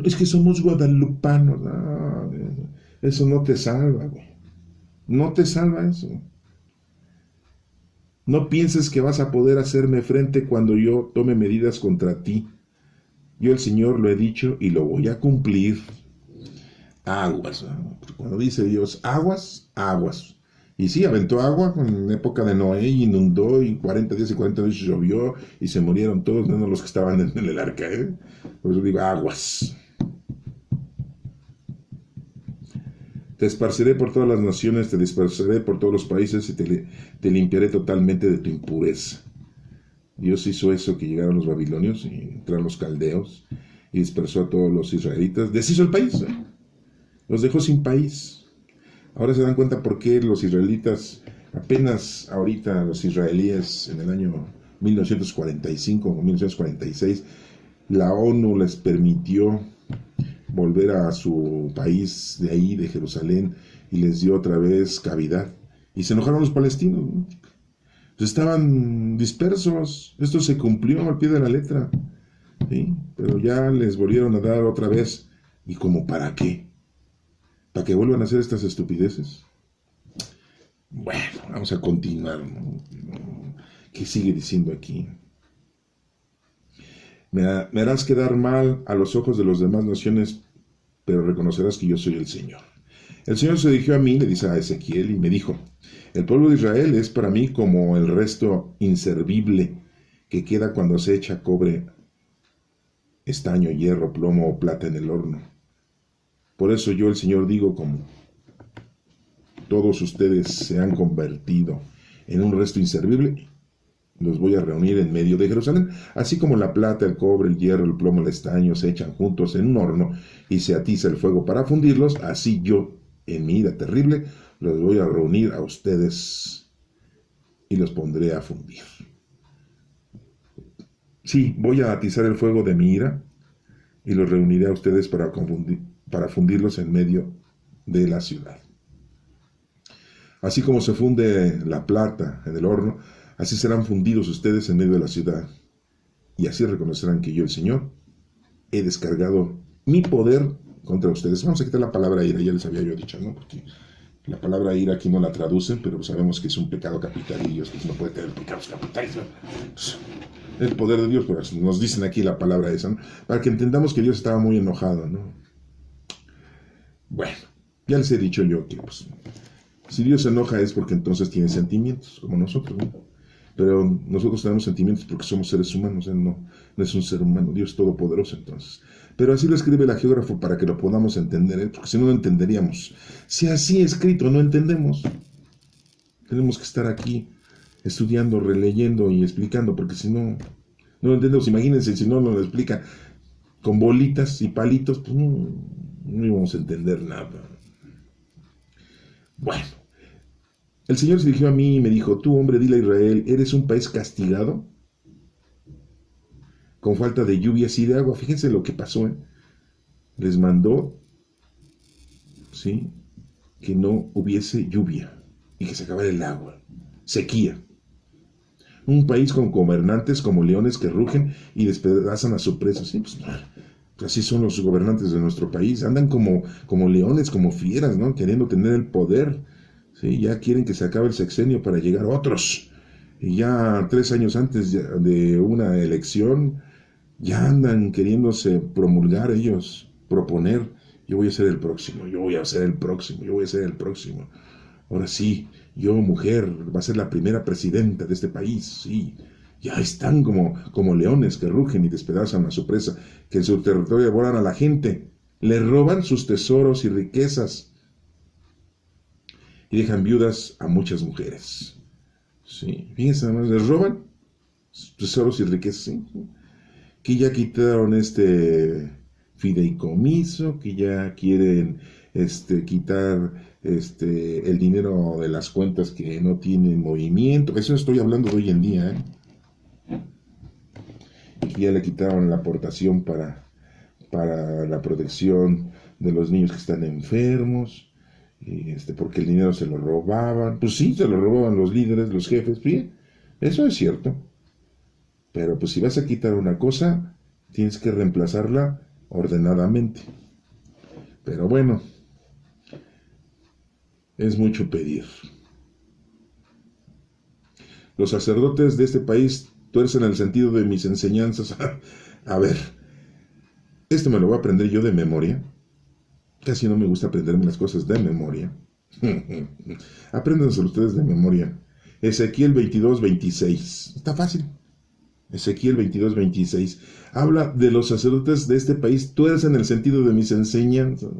S1: Es que somos guadalupanos. No, eso no te salva, güey. No te salva eso. No pienses que vas a poder hacerme frente cuando yo tome medidas contra ti. Yo el Señor lo he dicho y lo voy a cumplir. Aguas. Cuando dice Dios, aguas, aguas. Y sí, aventó agua en época de Noé, inundó, y 40 días y 40 noches llovió, y se murieron todos, menos los que estaban en el arca, ¿eh? Por eso digo, aguas. Te esparciré por todas las naciones, te dispersaré por todos los países, y te limpiaré totalmente de tu impureza. Dios hizo eso, que llegaron los babilonios, y entraron los caldeos, y dispersó a todos los israelitas. Deshizo el país, ¿eh? Los dejó sin país. Ahora se dan cuenta por qué los israelitas, apenas ahorita los israelíes en el año 1945 o 1946, la ONU les permitió volver a su país de ahí, de Jerusalén, y les dio otra vez cavidad. Y se enojaron los palestinos, ¿no? Pues estaban dispersos. Esto se cumplió al pie de la letra, ¿sí? Pero ya les volvieron a dar otra vez. ¿Y como para qué? ¿Para que vuelvan a hacer estas estupideces? Bueno, vamos a continuar, ¿no? ¿Qué sigue diciendo aquí? Me harás quedar mal a los ojos de las demás naciones, pero reconocerás que yo soy el Señor. El Señor se dirigió a mí, le dice a Ezequiel, y me dijo, el pueblo de Israel es para mí como el resto inservible que queda cuando se echa cobre, estaño, hierro, plomo o plata en el horno. Por eso yo, el Señor, digo, como todos ustedes se han convertido en un resto inservible, los voy a reunir en medio de Jerusalén, así como la plata, el cobre, el hierro, el plomo, el estaño se echan juntos en un horno y se atiza el fuego para fundirlos, así yo, en mi ira terrible, los voy a reunir a ustedes y los pondré a fundir. Sí, voy a atizar el fuego de mi ira y los reuniré a ustedes para fundirlos en medio de la ciudad. Así como se funde la plata en el horno, así serán fundidos ustedes en medio de la ciudad. Y así reconocerán que yo, el Señor, he descargado mi poder contra ustedes. Vamos a quitar la palabra ira, ya les había yo dicho, ¿no? Porque la palabra ira aquí no la traducen, pero sabemos que es un pecado capital y Dios no puede tener pecados capitales. El poder de Dios, pues nos dicen aquí la palabra esa, ¿no? Para que entendamos que Dios estaba muy enojado, ¿no? Bueno, ya les he dicho yo que, pues, si Dios se enoja es porque entonces tiene sentimientos, como nosotros, ¿no? Pero nosotros tenemos sentimientos porque somos seres humanos, Él no es un ser humano, Dios es todopoderoso entonces. Pero así lo escribe el geógrafo para que lo podamos entender, porque si no lo entenderíamos. Si así escrito no entendemos, tenemos que estar aquí estudiando, releyendo y explicando, porque si no lo entendemos. Imagínense, si no nos lo explica con bolitas y palitos, pues no íbamos a entender nada. Bueno. El Señor se dirigió a mí y me dijo, tú, hombre, dile a Israel, ¿eres un país castigado? Con falta de lluvias y de agua. Fíjense lo que pasó, ¿eh? Les mandó, ¿sí?, que no hubiese lluvia y que se acabara el agua. Sequía. Un país con gobernantes como leones que rugen y despedazan a su presa. Sí, pues así son los gobernantes de nuestro país. Andan como leones, como fieras, ¿no? Queriendo tener el poder. Sí, ya quieren que se acabe el sexenio para llegar a otros. Y ya 3 años antes de una elección, ya andan queriéndose promulgar ellos, proponer, yo voy a ser el próximo, yo voy a ser el próximo, yo voy a ser el próximo. Ahora sí, yo, mujer, va a ser la primera presidenta de este país, sí. Ya están como leones que rugen y despedazan a su presa, que en su territorio devoran a la gente, le roban sus tesoros y riquezas, y dejan viudas a muchas mujeres. Sí, fíjense, además, les roban tesoros y riquezas, ¿sí? Que ya quitaron fideicomiso, que ya quieren quitar el dinero de las cuentas que no tienen movimiento. Eso estoy hablando de hoy en día, ¿eh? Que ya le quitaron la aportación para la protección de los niños que están enfermos. Porque el dinero se lo robaban. Pues sí, se lo robaban los líderes, los jefes, bien, eso es cierto. Pero pues si vas a quitar una cosa, tienes que reemplazarla ordenadamente. Pero bueno, es mucho pedir. Los sacerdotes de este país tuercen el sentido de mis enseñanzas. A ver, esto me lo voy a aprender yo de memoria. Casi no me gusta aprenderme las cosas de memoria. Apréndanselo ustedes de memoria. Ezequiel 22:26. Está fácil. Ezequiel 22:26. Habla de los sacerdotes de este país tuercen el sentido de mis enseñanzas.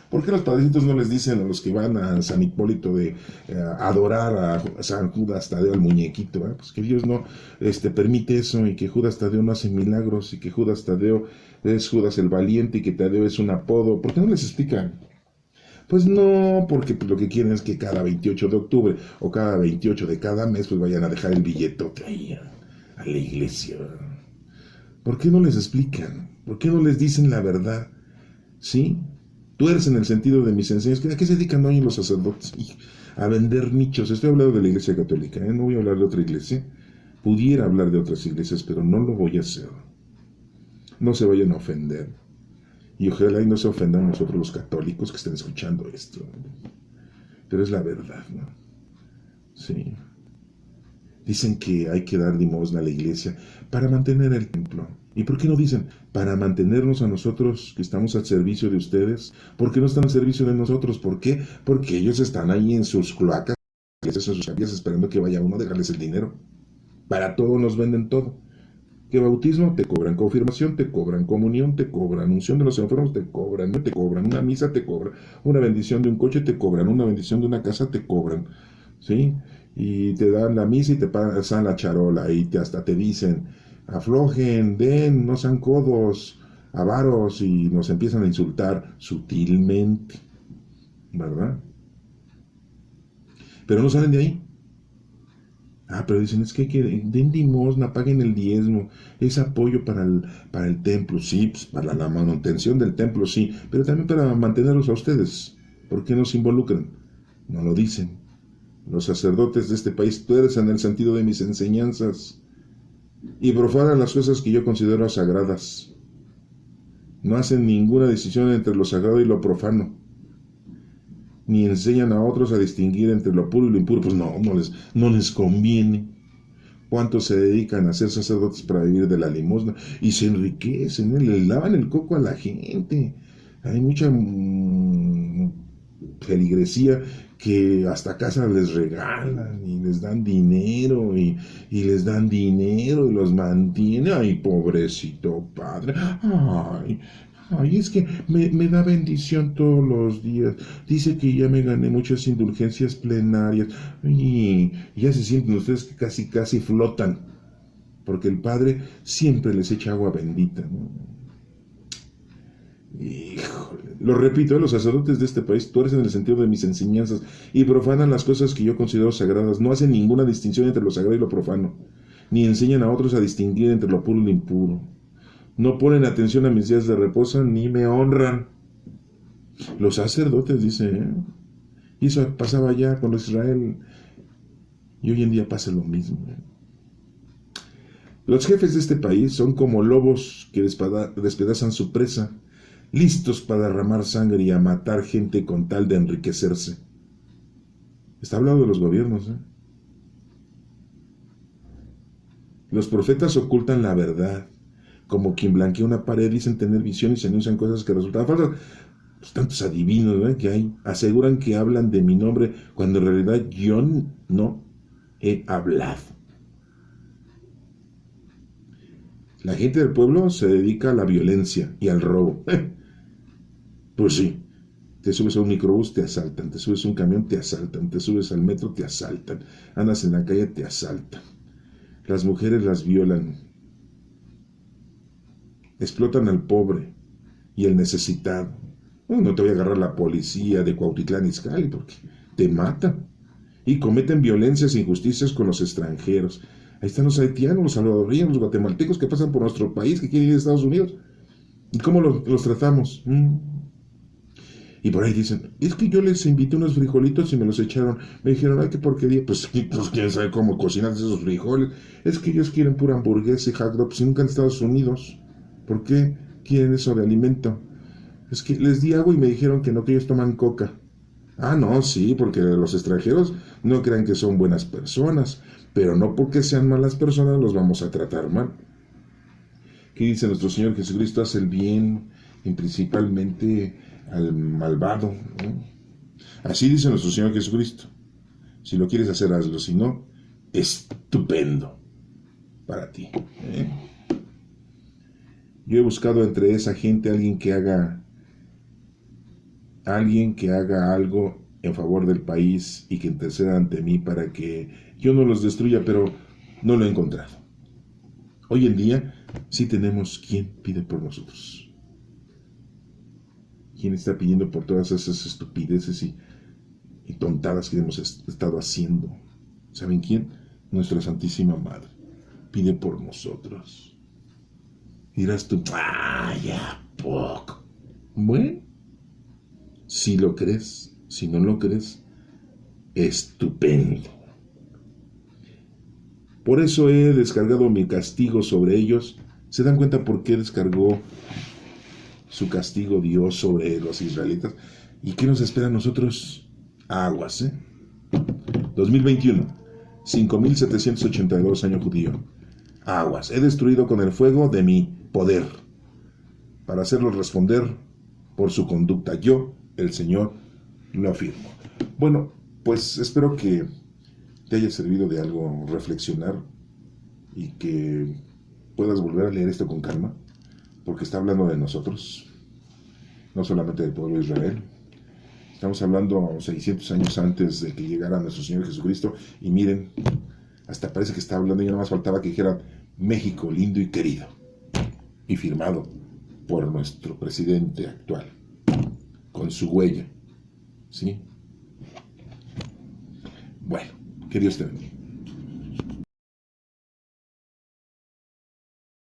S1: ¿Por qué los padrecitos no les dicen a los que van a San Hipólito de adorar a San Judas Tadeo, al muñequito? Pues que Dios no permite eso, y que Judas Tadeo no hace milagros, y que Judas Tadeo es Judas el valiente y que Tadeo es un apodo? ¿Por qué no les explican? Pues no, porque lo que quieren es que cada 28 de octubre o cada 28 de cada mes pues vayan a dejar el billetote ahí a la iglesia. ¿Por qué no les explican? ¿Por qué no les dicen la verdad? ¿Sí? Tuercen el sentido de mis enseñanzas. ¿A qué se dedican hoy los sacerdotes? A vender nichos. Estoy hablando de la iglesia católica, ¿eh? No voy a hablar de otra iglesia. Pudiera hablar de otras iglesias, pero no lo voy a hacer. No se vayan a ofender. Y ojalá y no se ofendan nosotros los católicos que estén escuchando esto. Pero es la verdad, ¿no? Sí. Dicen que hay que dar limosna a la iglesia para mantener el templo. ¿Y por qué no dicen, para mantenernos a nosotros que estamos al servicio de ustedes? ¿Por qué no están al servicio de nosotros? ¿Por qué? Porque ellos están ahí en sus cloacas, en sus chavillas, esperando que vaya uno a dejarles el dinero. Para todo nos venden todo. ¿Qué bautismo? Te cobran confirmación, te cobran comunión, te cobran unción de los enfermos, te cobran una misa, te cobran una bendición de un coche, te cobran una bendición de una casa, te cobran, ¿sí? Y te dan la misa y te pasan la charola y hasta te dicen, aflojen, den, no sean codos, avaros, y nos empiezan a insultar sutilmente, ¿verdad? Pero no salen de ahí. Pero dicen, es que den limosna, paguen el diezmo, es apoyo para el templo, sí, pues, para la manutención del templo, sí, pero también para mantenerlos a ustedes. ¿Por qué no se involucran? No lo dicen. Los sacerdotes de este país tuercen el sentido de mis enseñanzas y profanan las cosas que yo considero sagradas. No hacen ninguna decisión entre lo sagrado y lo profano, ni enseñan a otros a distinguir entre lo puro y lo impuro. Pues no les conviene. ¿Cuántos se dedican a ser sacerdotes para vivir de la limosna? Y se enriquecen, le lavan el coco a la gente. Hay mucha feligresía que hasta casa les regalan y les dan dinero y les dan dinero y los mantiene. Ay, pobrecito padre. Ay, es que me da bendición todos los días. Dice que ya me gané muchas indulgencias plenarias. Y ya se sienten ustedes que casi flotan. Porque el Padre siempre les echa agua bendita, ¿no? Híjole. Lo repito, los sacerdotes de este país tuercen el sentido de mis enseñanzas y profanan las cosas que yo considero sagradas. No hacen ninguna distinción entre lo sagrado y lo profano, ni enseñan a otros a distinguir entre lo puro y lo impuro. No ponen atención a mis días de reposo ni me honran. Los sacerdotes, dice, y eso pasaba ya con Israel y hoy en día pasa lo mismo. Los jefes de este país son como lobos que despedazan su presa, listos para derramar sangre y a matar gente con tal de enriquecerse. Está hablando de los gobiernos. Los profetas ocultan la verdad. Como quien blanquea una pared, dicen tener visiones y anuncian cosas que resultan falsas. Pues tantos adivinos que hay. Aseguran que hablan de mi nombre cuando en realidad yo no he hablado. La gente del pueblo se dedica a la violencia y al robo. Pues sí, te subes a un microbús, te asaltan, te subes a un camión, te asaltan, te subes al metro, te asaltan, andas en la calle, te asaltan. Las mujeres las violan, explotan al pobre y el necesitado. No te voy a agarrar la policía de Cuautitlán Izcalli porque te matan. Y cometen violencias e injusticias con los extranjeros. Ahí están los haitianos, los salvadoreños, los guatemaltecos que pasan por nuestro país, que quieren ir a Estados Unidos. ¿Y cómo los tratamos? Y por ahí dicen, es que yo les invité unos frijolitos y me los echaron. Me dijeron, ay, qué porquería. Pues quién sabe cómo cocinar esos frijoles. Es que ellos quieren pura hamburguesa y hot dogs y nunca en Estados Unidos. ¿Por qué quieren eso de alimento? Es que les di agua y me dijeron que no, que ellos toman coca. No, sí, porque los extranjeros no crean que son buenas personas, pero no porque sean malas personas los vamos a tratar mal. ¿Qué dice nuestro Señor Jesucristo? Hace el bien, y principalmente al malvado, ¿no? Así dice nuestro Señor Jesucristo. Si lo quieres hacer, hazlo. Si no, estupendo para ti. Yo he buscado entre esa gente alguien que haga algo en favor del país y que interceda ante mí para que yo no los destruya, pero no lo he encontrado. Hoy en día sí tenemos quien pide por nosotros. ¿Quién está pidiendo por todas esas estupideces y tontadas que hemos estado haciendo? ¿Saben quién? Nuestra Santísima Madre. Pide por nosotros. Dirás tú, ya poco. Bueno, si lo crees, si no lo crees, estupendo. Por eso he descargado mi castigo sobre ellos. ¿Se dan cuenta por qué descargó su castigo Dios sobre los israelitas? ¿Y qué nos espera a nosotros? Aguas, 2021, 5782 año judío. Aguas, he destruido con el fuego de mi poder para hacerlos responder por su conducta. Yo, el Señor, lo afirmo. Bueno, pues espero que te haya servido de algo reflexionar y que puedas volver a leer esto con calma, porque está hablando de nosotros, no solamente del pueblo de Israel. Estamos hablando 600 años antes de que llegara nuestro Señor Jesucristo, y miren, hasta parece que está hablando, y nada más faltaba que dijera México lindo y querido, y firmado por nuestro presidente actual, con su huella, ¿sí? Bueno, que Dios te bendiga.